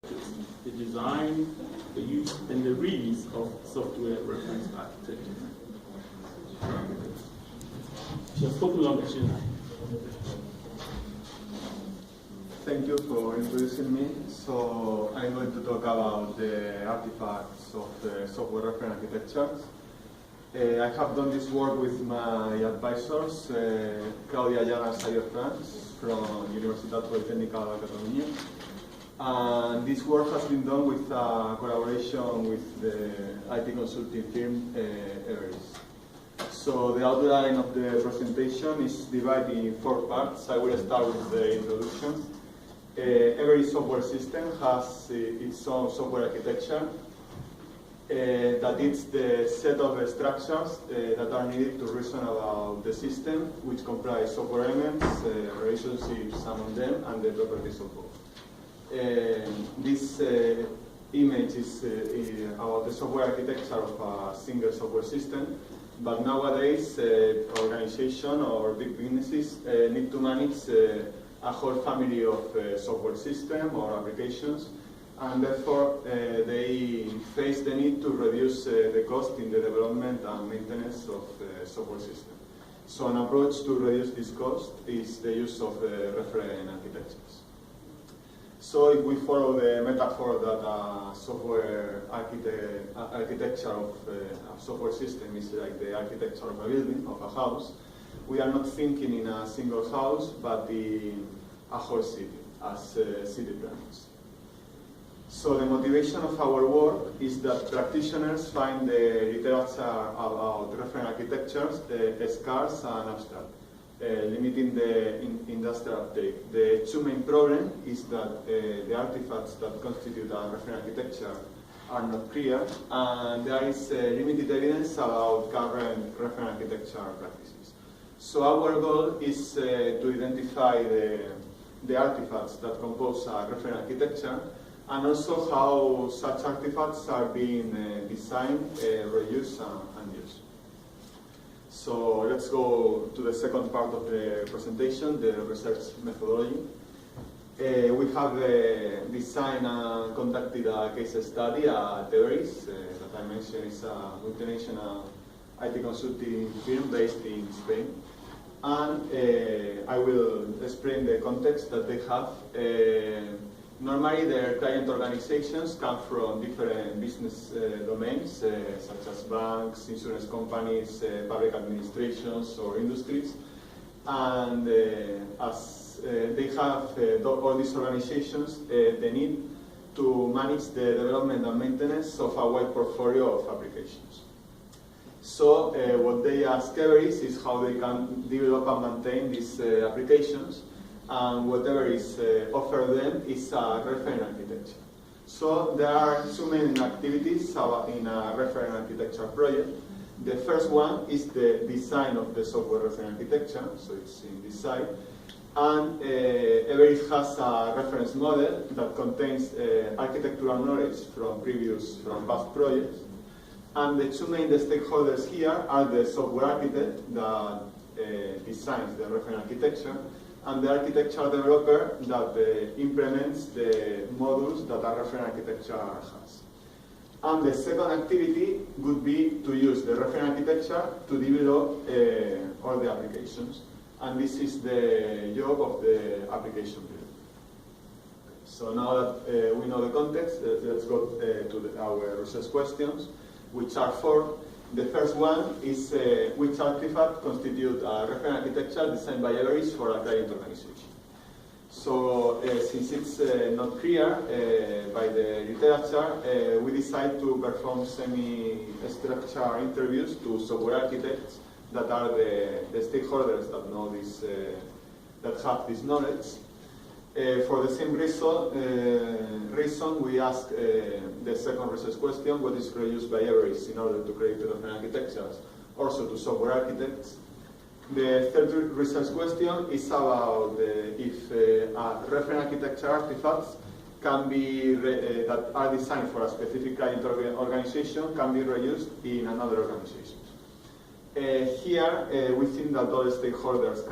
the design, the use, and the reuse of software reference architecture. Thank you for introducing me. So I'm going to talk about the artifacts of the software reference architectures. I have done this work with my advisors, Claudia Llana Sayer-France from Universitat Politécnica de Catalunya. And this work has been done with collaboration with the IT consulting firm Everis. So the outline of the presentation is divided in 4 parts. I will start with the introduction. Every software system has its own software architecture. That is the set of structures that are needed to reason about the system, which comprise software elements, relationships among them, and the properties of both. This image is about the software architecture of a single software system, but nowadays organizations or big businesses need to manage a whole family of software systems or applications, and therefore they face the need to reduce the cost in the development and maintenance of software systems. So an approach to reduce this cost is the use of reference architectures. So if we follow the metaphor that a software architecture of a software system is like the architecture of a building, of a house, we are not thinking in a single house, but in a whole city, as city planners. So the motivation of our work is that practitioners find the literature about reference architectures scarce and abstract, limiting the industrial uptake. The 2 main problems is that the artifacts that constitute a reference architecture are not clear, and there is limited evidence about current reference architecture practices. So our goal is to identify the artifacts that compose a reference architecture, and also how such artifacts are being designed, reused, and used. So let's go to the second part of the presentation, the research methodology. We have designed and conducted a case study at Everis, that I mentioned is a multinational IT consulting firm based in Spain. And I will explain the context that they have. Normally, their client organizations come from different business domains, such as banks, insurance companies, public administrations, or industries. And as they have all these organizations, they need to manage the development and maintenance of a wide portfolio of applications. So what they ask Everis is how they can develop and maintain these applications, and whatever is offered them is a reference architecture. So there are 2 main activities in a reference architecture project. The first one is the design of the software reference architecture, so it's in this side. And Everis has a reference model that contains architectural knowledge from past projects. And the 2 main stakeholders here are the software architect that designs the reference architecture, and the architecture developer that implements the modules that a reference architecture has. And the second activity would be to use the reference architecture to develop all the applications. And this is the job of the application builder. So now that we know the context, let's go to our research questions, which are 4. The first one is which artifact constitute a reference architecture designed by Everis for a client organization. So since it's not clear by the literature, we decide to perform semi-structured interviews to software architects that are the stakeholders that know this, that have this knowledge. For the same reason, we ask the second research question: what is reused by Everis in order to create reference architectures, also to software architects? The third research question is about if reference architecture artifacts can be that are designed for a specific client organization can be reused in another organization. Here, we think that all stakeholders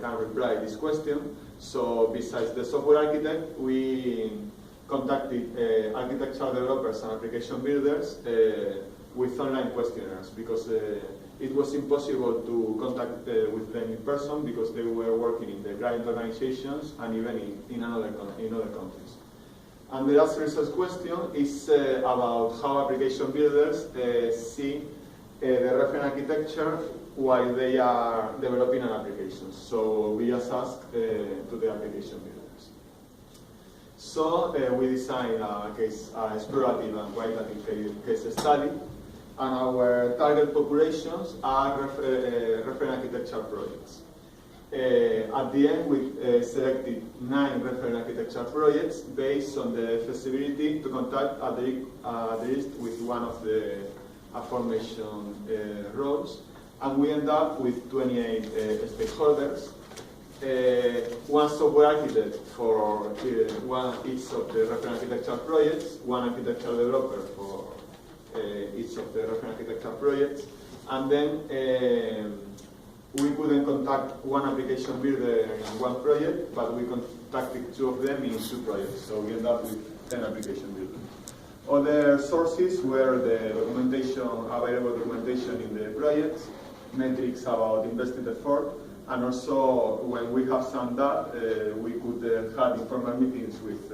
can reply this question. So besides the software architect, we contacted architectural developers and application builders with online questionnaires because it was impossible to contact with them in person because they were working in the client organizations and even in other countries. And the last research question is about how application builders see the reference architecture while they are developing an application. So we just asked to the application builders. So we designed a explorative and qualitative case study, and our target populations are reference architecture projects. At the end, we selected 9 reference architecture projects based on the feasibility to contact at least with one of the aforementioned roles, and we end up with 28 stakeholders, one software architect for each of the reference architecture projects, one architectural developer for each of the reference architecture projects, and then we couldn't contact one application builder in one project, but we contacted 2 of them in 2 projects, so we end up with 10 application builders. Other sources were the documentation, available documentation in the projects, metrics about invested effort, and also when we have some data, we could have informal meetings with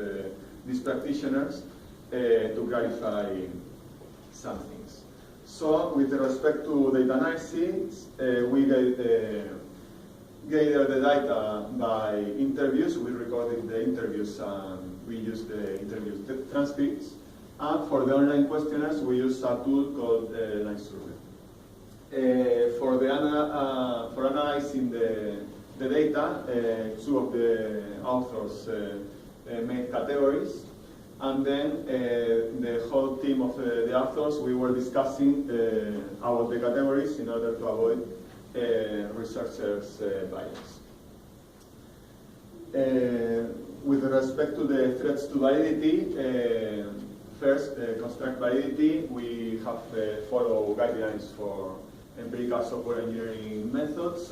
these practitioners to clarify some things. So with respect to data analysis, we gathered the data by interviews. We recorded the interviews and we used the interview transcripts. And for the online questionnaires, we use a tool called LineSurvey. For analyzing the data, 2 of the authors made categories, and then the whole team of the authors, we were discussing about the categories in order to avoid researchers' bias. With respect to the threats to validity, first, construct validity, we have followed guidelines for empirical software engineering methods.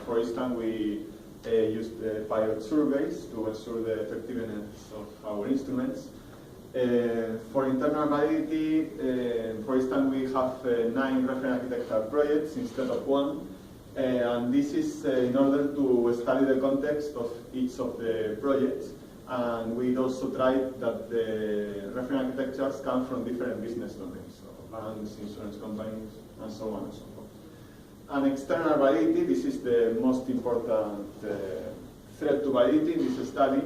For instance, we used pilot surveys to ensure the effectiveness of our instruments. For internal validity, for instance, we have 9 reference architecture projects instead of 1. And this is in order to study the context of each of the projects. And we also tried that the reference architectures come from different business domains, so banks, insurance companies, and so on and so forth. And external validity, this is the most important threat to validity in this study.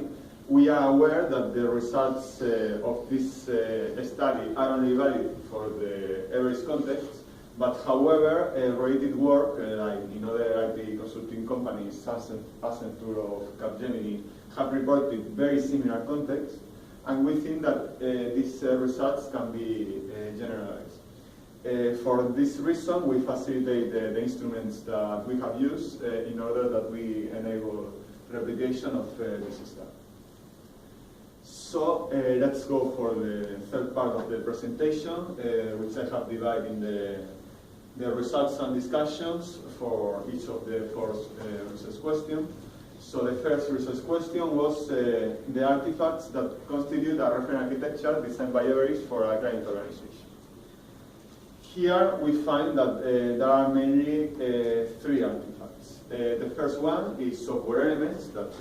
We are aware that the results of this study are only valid for the average context, but however, related work, like in other IT consulting companies, Accenture or Capgemini, have reported very similar contexts, and we think that these results can be generalized. For this reason, we facilitate the instruments that we have used in order that we enable replication of this stuff. So let's go for the third part of the presentation, which I have divided in the results and discussions for each of the 4 research questions. So the first research question was the artifacts that constitute a reference architecture designed by Everest for a client organization. Here we find that there are mainly 3 artifacts. The first one is software elements that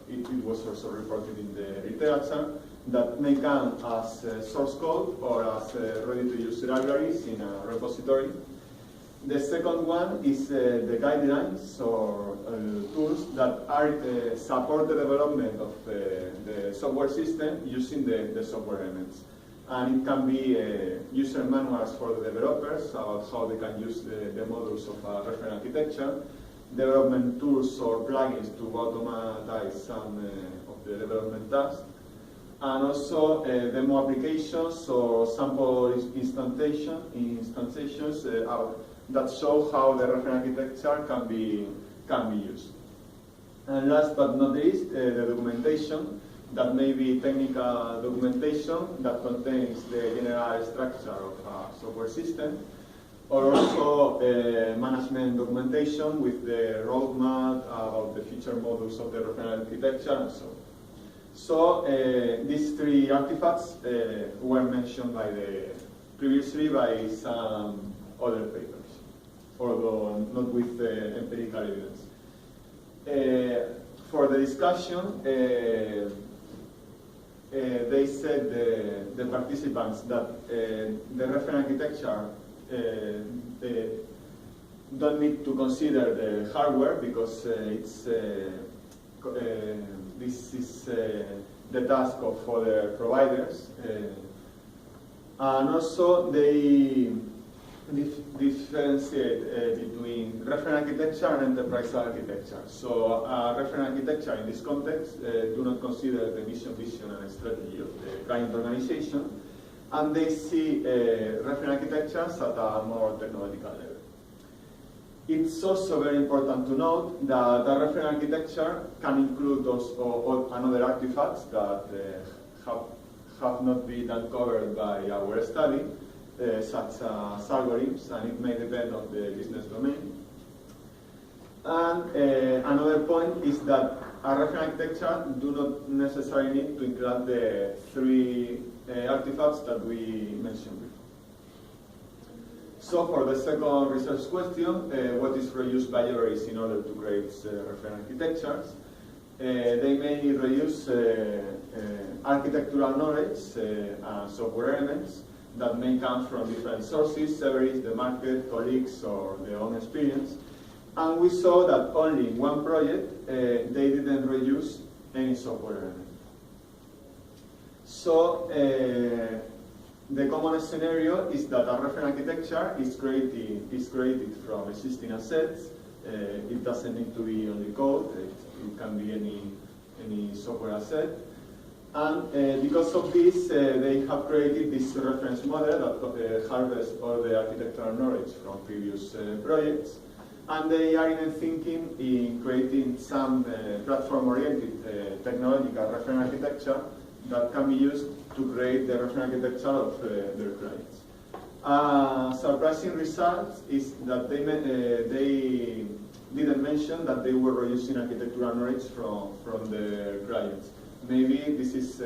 it was also reported in the literature that may come as source code or as ready-to-use libraries in a repository. The second one is the guidelines or tools that are support the development of the software system using the software elements. And it can be user manuals for the developers about how they can use the modules of a reference architecture, development tools or plugins to automatize some of the development tasks, and also demo applications or sample instantiations that show how the reference architecture can be used. And last but not least, the documentation, that may be technical documentation that contains the general structure of a software system, or also management documentation with the roadmap about the future models of the reference architecture and so on. So these three artifacts were mentioned previously by some other papers, although not with empirical evidence. For the discussion, they said, the participants, that the reference architecture don't need to consider the hardware because this is the task of other providers. And also they differentiate between reference architecture and enterprise architecture. So reference architecture in this context do not consider the mission, vision and strategy of the client organization, and they see reference architectures at a more technological level. It's also very important to note that the reference architecture can include also another artifacts that have not been uncovered by our study, such as algorithms, and it may depend on the business domain. And another point is that a reference architecture do not necessarily need to include the three artifacts that we mentioned before. So for the second research question, what is reused libraries in order to create reference architectures? They mainly reuse architectural knowledge and software elements that may come from different sources, several, the market, colleagues, or their own experience. And we saw that only in one project, they didn't reuse any software element. So the common scenario is that a reference architecture is created from existing assets. It doesn't need to be only code. It can be any software asset. And because of this, they have created this reference model that harvests all the architectural knowledge from previous projects. And they are even thinking in creating some platform-oriented technological reference architecture that can be used to create the reference architecture of their clients. Surprising result is that they didn't mention that they were reusing architectural knowledge from their clients. Maybe this is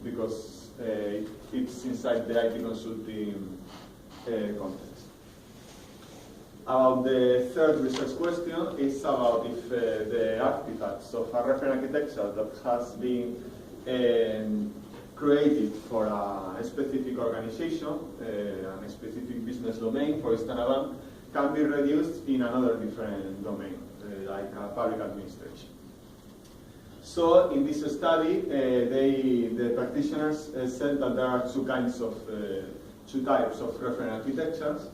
because it's inside the IT consulting context. About the third research question is about if the artifacts of a reference architecture that has been created for a specific organization, a specific business domain, for instance, a bank, can be reused in another different domain, like public administration. So in this study, the practitioners said that there are two types of reference architectures.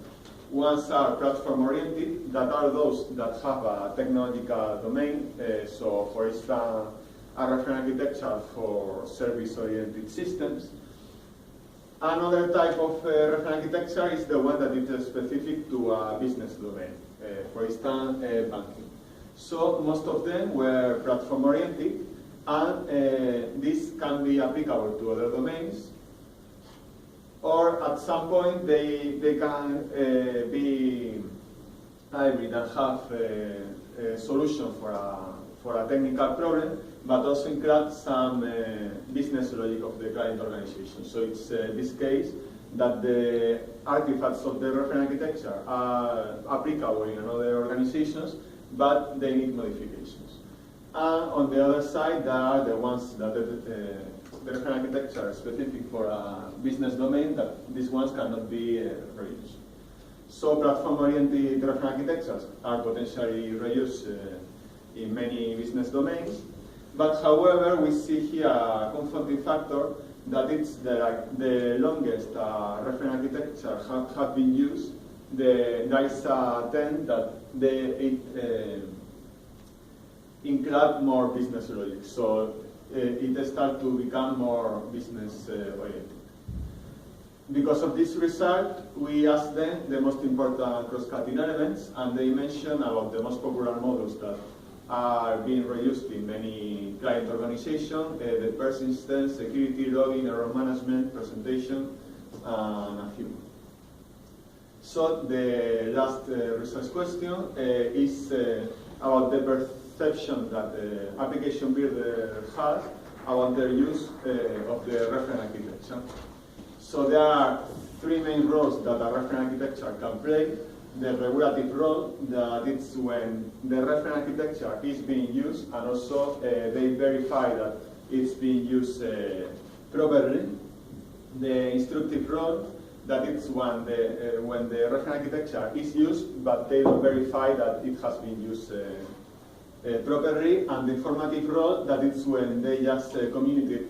Ones are platform-oriented, that are those that have a technological domain. So for instance, a reference architecture for service-oriented systems. Another type of reference architecture is the one that is specific to a business domain, for instance, banking. So most of them were platform-oriented, and this can be applicable to other domains, or at some point they can be hybrid and have a solution for a technical problem, but also include some business logic of the client organization. So it's this case that the artifacts of the reference architecture are applicable in other organizations, but they need modifications. And on the other side, there are the ones that the reference architecture is specific for a business domain, that these ones cannot be reused. So platform-oriented reference architectures are potentially reused in many business domains. But however, we see here a confounding factor that it's the longest reference architecture have been used. There is a trend that it include more business logic. So it starts to become more business oriented. Because of this result, we asked them the most important cross-cutting elements, and they mentioned about the most popular models that are being reused in many client organizations, the persistence, security, logging, error management, presentation, and a few more. So the last research question is about the perception that the application builder has about the use of the reference architecture. So there are three main roles that a reference architecture can play. The regulative role, that is when the reference architecture is being used, and also they verify that it's being used properly. The instructive role, that is when the reference architecture is used, but they don't verify that it has been used properly. And the informative role, that is when they just communicate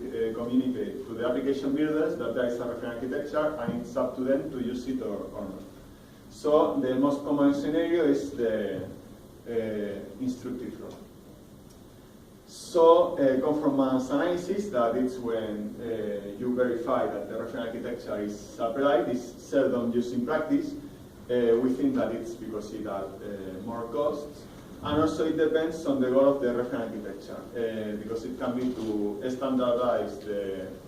to the application builders that there is a reference architecture and it's up to them to use it or not. So the most common scenario is the instructive role. So conformance analysis, that is when you verify that the reference architecture is applied, is seldom used in practice. We think that it's because it has more costs. And also it depends on the goal of the reference architecture, because it can be to standardize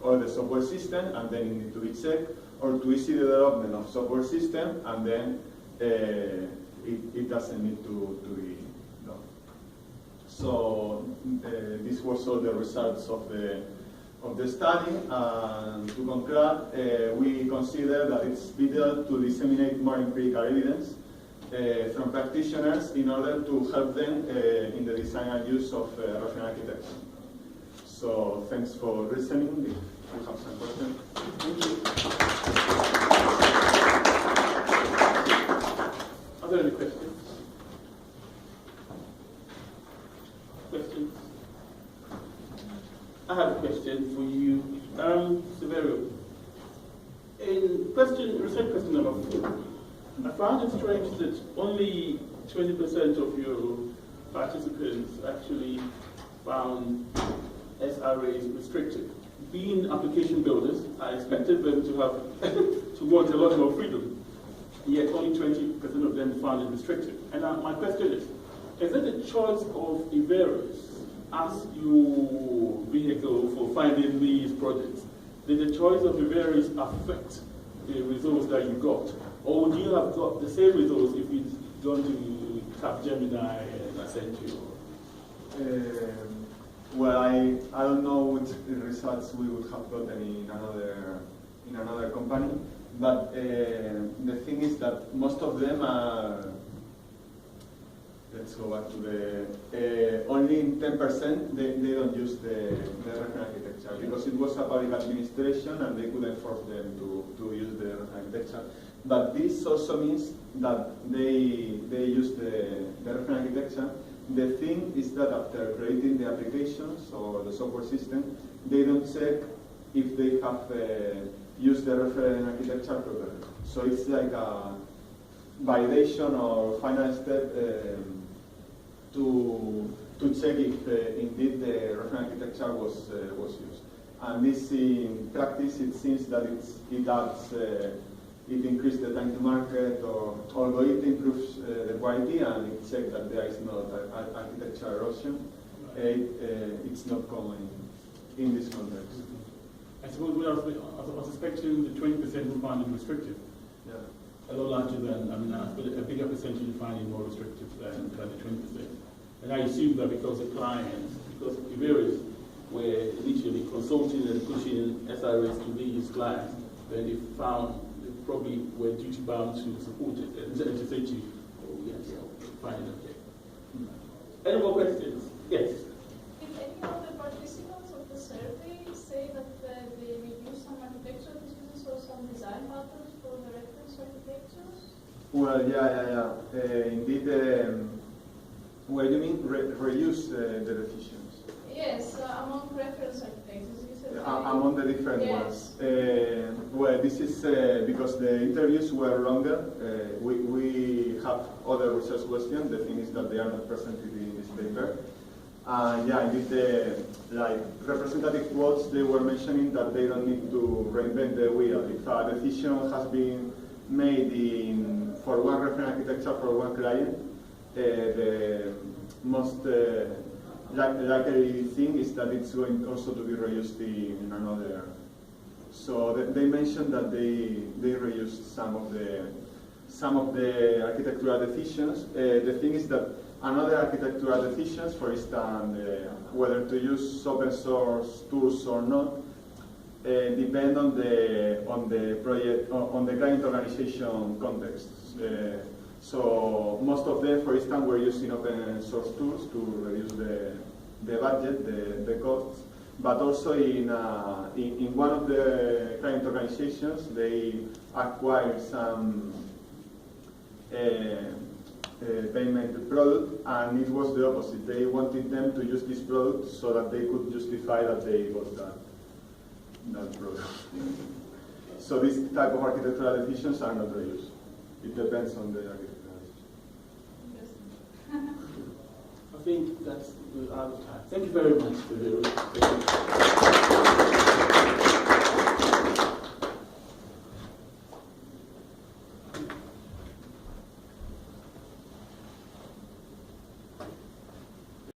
all the software system and then it needs to be checked, or to easy the development of software system and then it doesn't need to be done. So this was all the results of the study. And to conclude, we consider that it's vital to disseminate more empirical evidence from practitioners in order to help them in the design and use of reference architecture. So thanks for listening. If you have some questions. Thank you. Are there any questions? Questions? I have a question for you, Severio. In research question number 4, I found it strange that only 20% of your participants actually found SRAs restricted. Being application builders, I expected them to have to want a lot more freedom, yet only 20% of them found it restricted. And my question is it a choice of Everis as your vehicle for finding these projects? Did the choice of Everis affect the results that you got? Or would you have got the same results if you'd gone to Capgemini and Accenture? Well, I don't know which results we would have gotten in another company, but the thing is that most of them are. Let's go back to the only in 10% they don't use the reference architecture because it was a public administration and they couldn't force them to use the reference architecture. But this also means that they use the reference architecture. The thing is that after creating the applications or the software system, they don't check if they have used the reference architecture properly. So it's like a validation or final step to check if indeed the reference architecture was used. And this in practice, it seems that it increases the time to market, or although it improves the quality and it checks that there is no architecture erosion, it's not common in this context. I suppose I was expecting the 20% who found it restrictive. Yeah. A lot larger than, a bigger percentage you find it more restrictive than the 20%. And I assume that because the clients, because Everis were initially consulting and pushing SRS to these clients, then they found they probably were duty bound to support it and to say to you, oh yes, fine, okay. Any more questions? Yes. Did any of the participants of the survey say that they will use some architectural decisions or some design patterns for the reference architectures? Well, yeah. Indeed, what do you mean, reuse the decisions? Yes, among reference architectures. You said among the different yes. ones. Well, this is because the interviews were longer. We have other research questions. The thing is that they are not presented in this paper. Yeah, indeed, like representative quotes, they were mentioning that they don't need to reinvent the wheel. If a decision has been made for one reference architecture for one client, the most likely thing is that it's going also to be reused in another. So they mentioned that they reused some of the architectural decisions. The thing is that Another architectural decisions, for instance, whether to use open source tools or not, depend on the project, on the client organization context. So most of them, for instance, were using open source tools to reduce the budget, the costs. But also in one of the client organizations, they acquired some payment product, and it was the opposite. They wanted them to use this product so that they could justify that they got that product. So this type of architectural decisions are not reused. It depends on the architectural decision. I think that's out of time. Thank you very much for your